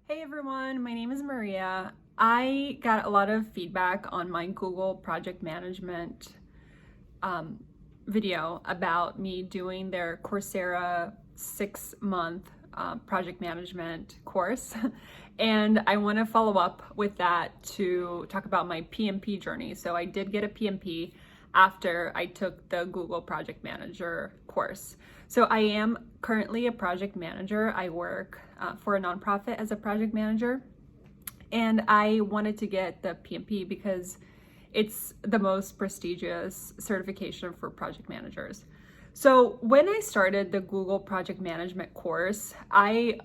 Hey everyone, my name is Maria. I got a lot of feedback on my Google project management video about me doing their Coursera 6-month project management course. And I want to follow up with that to talk about my PMP journey. So I did get a PMP after I took the Google Project Manager course. So I am currently a project manager. I work for a nonprofit as a project manager, and I wanted to get the PMP because it's the most prestigious certification for project managers. So when I started the Google Project Management course, I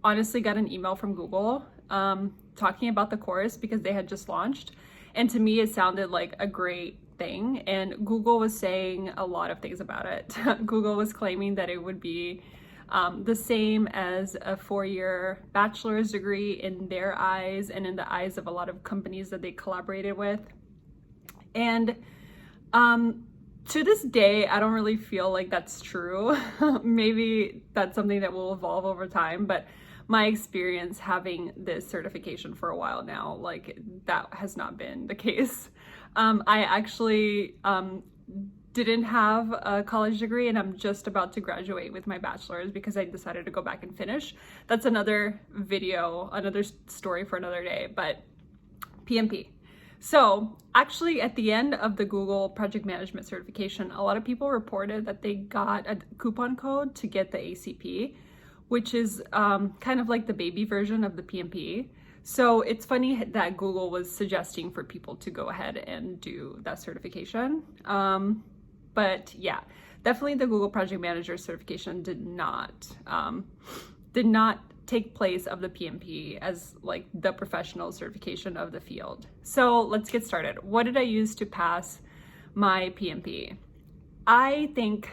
honestly got an email from Google talking about the course because they had just launched. And to me, it sounded like a great thing. And Google was saying a lot of things about it. Google was claiming that it would be the same as a 4-year bachelor's degree in their eyes and in the eyes of a lot of companies that they collaborated with. And to this day, I don't really feel like that's true. Maybe that's something that will evolve over time, but my experience having this certification for a while now, like that has not been the case. I actually didn't have a college degree, and I'm just about to graduate with my bachelor's because I decided to go back and finish. That's another video, another story for another day, but PMP. So actually at the end of the Google Project Management certification, a lot of people reported that they got a coupon code to get the ACP, which is kind of like the baby version of the PMP. So it's funny that Google was suggesting for people to go ahead and do that certification. But yeah, definitely the Google Project Manager certification did not take place of the PMP as like the professional certification of the field. So let's get started. What did I use to pass my PMP? I think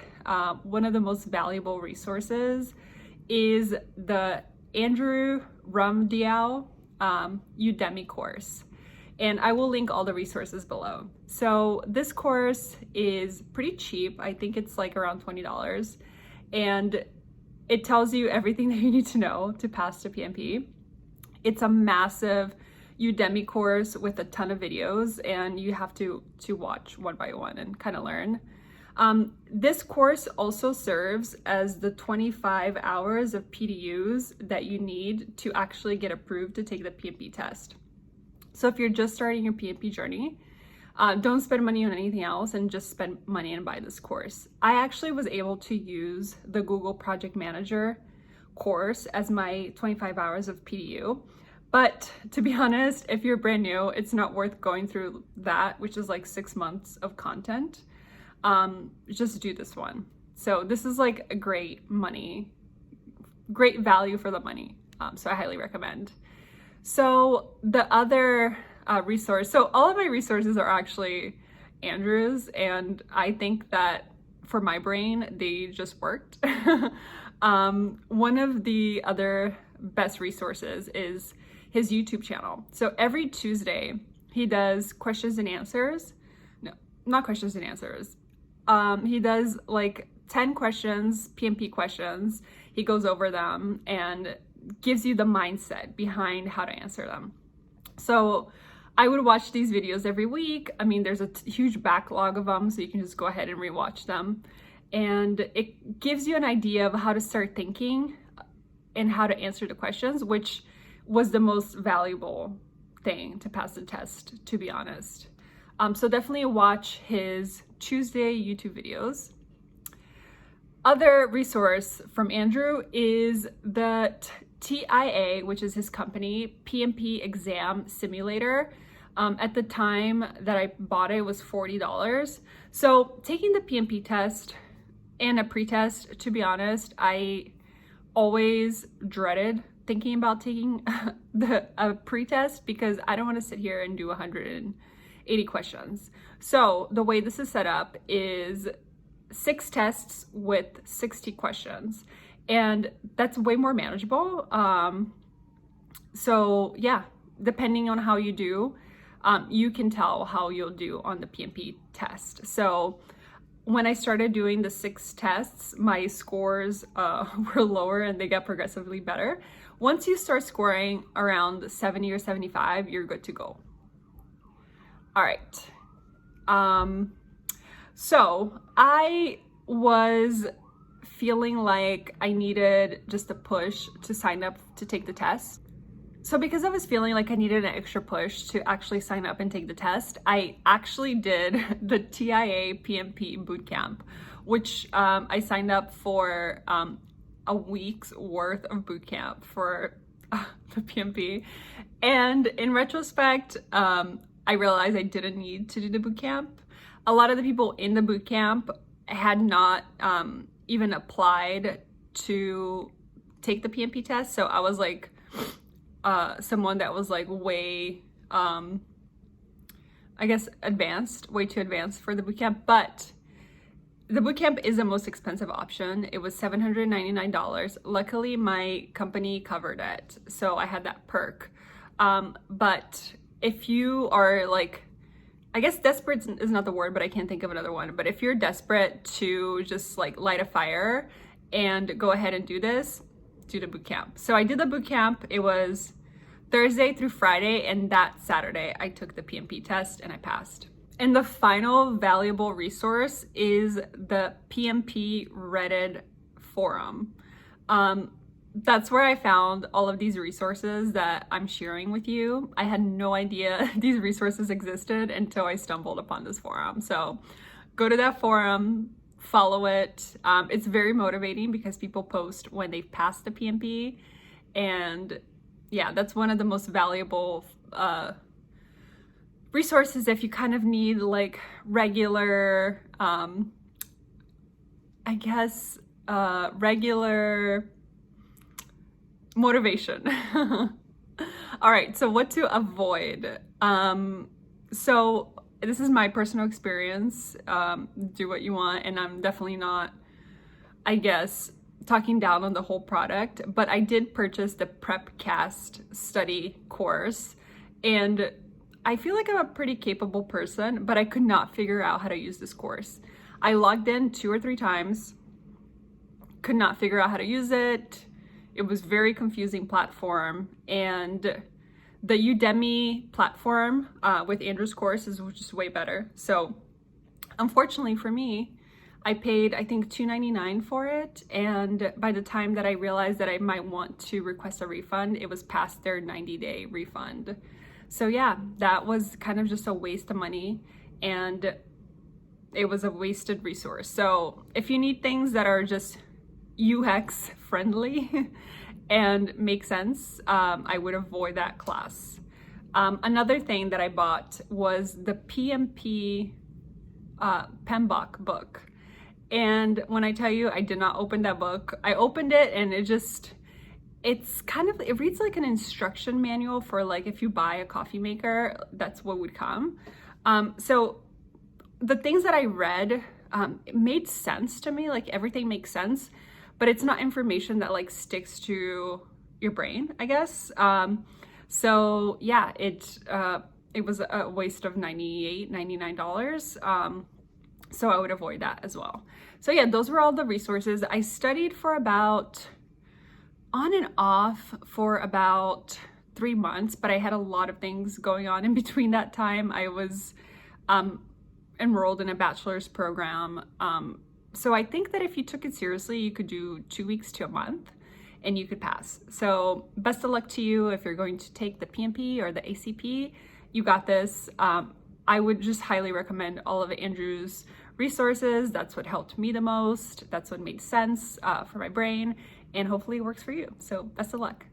one of the most valuable resources is the Andrew Rumdial Udemy course. And I will link all the resources below. So this course is pretty cheap. I think it's like around $20. And it tells you everything that you need to know to pass the PMP. It's a massive Udemy course with a ton of videos, and you have to watch one by one and kind of learn. This course also serves as the 25 hours of PDUs that you need to actually get approved to take the PMP test. So if you're just starting your PMP journey, don't spend money on anything else and just spend money and buy this course. I actually was able to use the Google Project Manager course as my 25 hours of PDU. But to be honest, if you're brand new, it's not worth going through that, which is like 6 months of content. Just do this one. So this is like a great value for the money. So I highly recommend. So the other resource, so all of my resources are actually Andrew's, and I think that for my brain, they just worked. One of the other best resources is his YouTube channel. So every Tuesday, he does questions and answers. No, not questions and answers. He does like 10 questions, PMP questions. He goes over them and gives you the mindset behind how to answer them. So I would watch these videos every week. I mean, there's a huge backlog of them, so you can just go ahead and rewatch them. And it gives you an idea of how to start thinking and how to answer the questions, which was the most valuable thing to pass the test, to be honest. So definitely watch his Tuesday YouTube videos. Other resource from Andrew is the TIA, which is his company, PMP exam simulator. At the time that I bought it was $40. So taking the PMP test and a pretest, to be honest, I always dreaded thinking about taking a pretest because I don't want to sit here and do 180 questions. So the way this is set up is 6 tests with 60 questions, and that's way more manageable. So yeah, depending on how you do, you can tell how you'll do on the PMP test. So when I started doing the 6 tests, my scores were lower and they got progressively better. Once you start scoring around 70 or 75, you're good to go. All right. So I was feeling like I needed just a push to sign up to take the test. So because I was feeling like I needed an extra push to actually sign up and take the test, I actually did the TIA PMP Bootcamp, which I signed up for a week's worth of bootcamp for the PMP. And in retrospect, I realized I didn't need to do the bootcamp. A lot of the people in the bootcamp had not even applied to take the PMP test. So I was like someone that was like way, I guess, advanced, way too advanced for the bootcamp. But the bootcamp is the most expensive option. It was $799. Luckily, my company covered it, so I had that perk. But if you are like, I guess desperate is not the word, but I can't think of another one. But if you're desperate to just like light a fire and go ahead and do this, do the bootcamp. So I did the bootcamp. It was Thursday through Friday, and that Saturday I took the PMP test and I passed. And the final valuable resource is the PMP Reddit forum. That's where I found all of these resources that I'm sharing with you. I had no idea these resources existed until I stumbled upon this forum. So go to that forum, follow it. It's very motivating because people post when they've passed the PMP. And yeah, that's one of the most valuable resources if you kind of need like regular, regular motivation. All right, so what to avoid? So this is my personal experience. Do what you want, and I'm definitely not, I guess, talking down on the whole product, but I did purchase the PrepCast study course, and I feel like I'm a pretty capable person, but I could not figure out how to use this course. I logged in 2 or 3 times, could not figure out how to use it. It was very confusing platform, and the Udemy platform with Andrew's course is just way better. So unfortunately for me, I paid, I think, $2.99 for it, and by the time that I realized that I might want to request a refund, it was past their 90-day refund. So yeah, that was kind of just a waste of money, and it was a wasted resource. So if you need things that are just UX friendly and make sense, I would avoid that class. Another thing that I bought was the PMP PMBOK book. And when I tell you I did not open that book, I opened it and it reads like an instruction manual for like if you buy a coffee maker, that's what would come. So the things that I read, it made sense to me, like everything makes sense, but it's not information that like sticks to your brain, I guess. So yeah, it was a waste of $99. So I would avoid that as well. So yeah, those were all the resources. I studied for about, on and off for about 3 months, but I had a lot of things going on in between that time. I was enrolled in a bachelor's program. So I think that if you took it seriously, you could do 2 weeks to a month and you could pass. So best of luck to you if you're going to take the PMP or the ACP. You got this. I would just highly recommend all of Andrew's resources. That's what helped me the most. That's what made sense for my brain, and hopefully it works for you. So best of luck.